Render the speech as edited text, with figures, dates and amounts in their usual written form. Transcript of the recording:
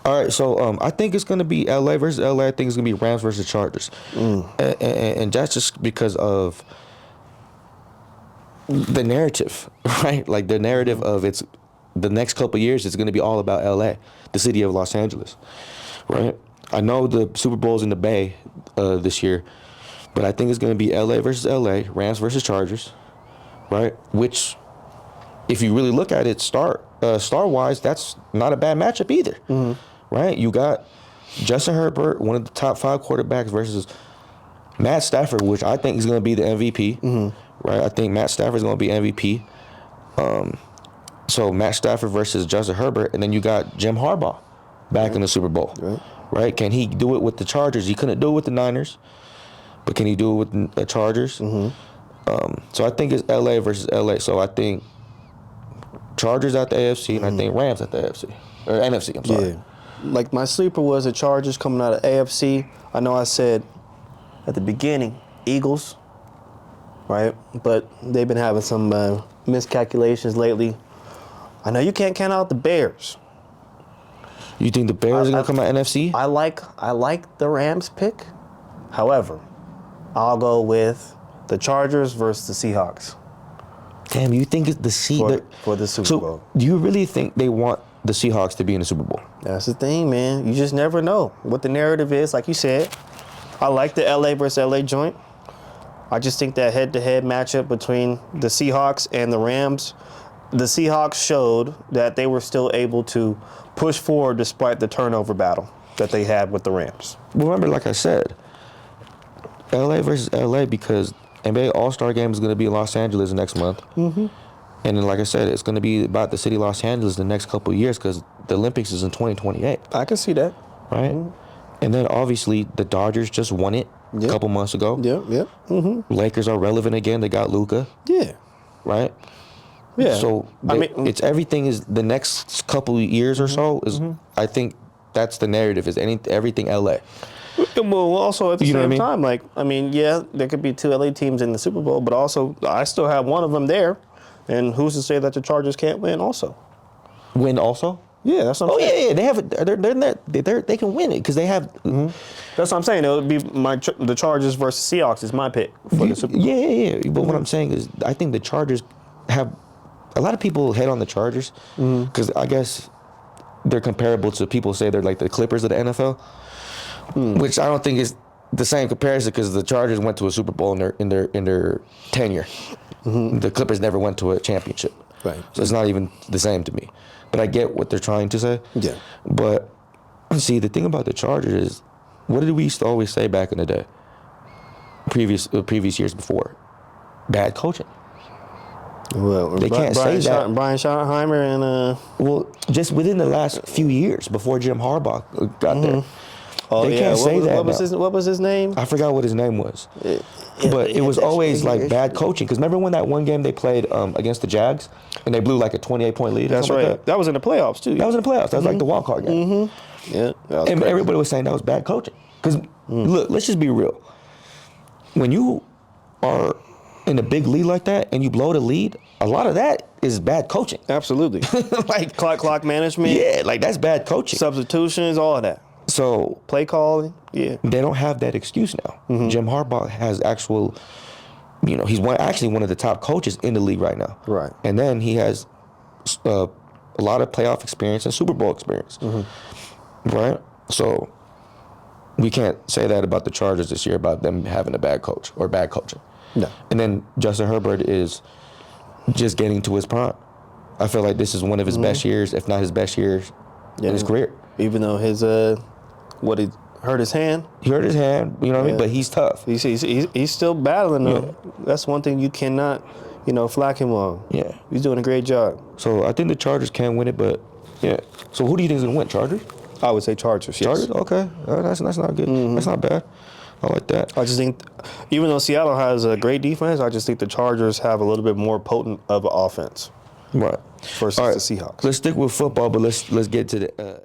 All right, so I think it's going to be LA versus LA. I think it's going to be Rams versus Chargers, and that's just because of the narrative, right? Like the narrative of it's the next couple of years, it's going to be all about LA, the city of Los Angeles, right? I know the Super Bowl's in the Bay this year, but I think it's going to be LA versus LA, Rams versus Chargers, right? Which, if you really look at it, star wise, that's not a bad matchup either, right? You got Justin Herbert, one of the top 5 quarterbacks, versus Matt Stafford, which I think is going to be the MVP, right? I think Matt Stafford is going to be MVP. So Matt Stafford versus Justin Herbert, and then you got Jim Harbaugh back in the Super Bowl, right? Can he do it with the Chargers? He couldn't do it with the Niners, but can he do it with the Chargers? So I think it's LA versus LA. So I think Chargers at the AFC, and I think Rams at the AFC or NFC. I'm sorry. Yeah, like my sleeper was the Chargers coming out of AFC. I know I said at the beginning Eagles, right? But they've been having some miscalculations lately. I know you can't count out the Bears. You think the Bears are going to come out NFC? I like the Rams pick. However, I'll go with the Chargers versus the Seahawks. Damn, you think it's the for the Super so Bowl. do you really think they want the Seahawks to be in the Super Bowl? That's the thing, man. You just never know what the narrative is. Like you said, I like the LA versus LA joint. I just think that head-to-head matchup between the Seahawks and the Rams, the Seahawks showed that they were still able to push forward despite the turnover battle that they had with the Rams. Remember, like I said, LA versus LA, because NBA All-Star Game is going to be in Los Angeles next month. And then, like I said, it's going to be about the city of Los Angeles the next couple of years because the Olympics is in 2028. I can see that. Right? And then, obviously, the Dodgers just won it a couple months ago. Yep. Lakers are relevant again. They got Luka. Yeah. Right? Yeah. So it's everything is the next couple of years or so is I think that's the narrative is everything LA. Well, also at the same what I mean? time, like yeah, there could be 2 LA teams in the Super Bowl, but also I still have one of them there, and who's to say that the Chargers can't win? Also, Win also? yeah, that's what I'm saying. Yeah. They have it. They can win it because they have. That's what I'm saying. It would be the Chargers versus Seahawks is my pick for the Super Bowl. Yeah. But what I'm saying is, I think the Chargers have a lot of people hate on the Chargers because I guess they're comparable to people say they're like the Clippers of the NFL, which I don't think is the same comparison because the Chargers went to a Super Bowl in their tenure. The Clippers never went to a championship, Right. so it's not even the same to me. But I get what they're trying to say. Yeah. But see, the thing about the Chargers is, what did we used to always say back in the day? Previous years before, bad coaching. Well, They can't say that. Brian Schottenheimer and Well, just within the last few years before Jim Harbaugh got there. They can't say that now. What was his name? I forgot what his name was. But it was always like bad coaching. Because remember when that one game they played against the Jags and they blew like a 28-point lead? That's right. Like That was in the playoffs too. that was in the playoffs. That was like the wild card game. Yeah. That was And crazy. everybody was saying that was bad coaching. Because look, let's just be real. When you are in a big lead like that and you blow the lead, a lot of that is bad coaching. Absolutely. Like clock management. yeah, like that's bad coaching. Substitutions, all of that. So Play calling. Yeah. they don't have that excuse now. Jim Harbaugh has actual, he's actually one of the top coaches in the league right now. Right. And then he has a lot of playoff experience and Super Bowl experience. Right? So we can't say that about the Chargers this year about them having a bad coach or bad coaching. No. And then Justin Herbert is just getting to his prime. I feel like this is one of his best years, if not his best years in his career. Even though he hurt his hand. He hurt his hand, you know what I mean? But he's tough. He's still battling though. That's one thing you cannot, flack him on. Yeah. He's doing a great job. So I think the Chargers can win it, but yeah. So who do you think is going to win? Chargers? I would say Chargers. Yes. Chargers? Okay. That's not good. That's not bad. I like that. I just think, even though Seattle has a great defense, I just think the Chargers have a little bit more potent of an offense Right. versus All right. the Seahawks. Let's stick with football, but let's get to the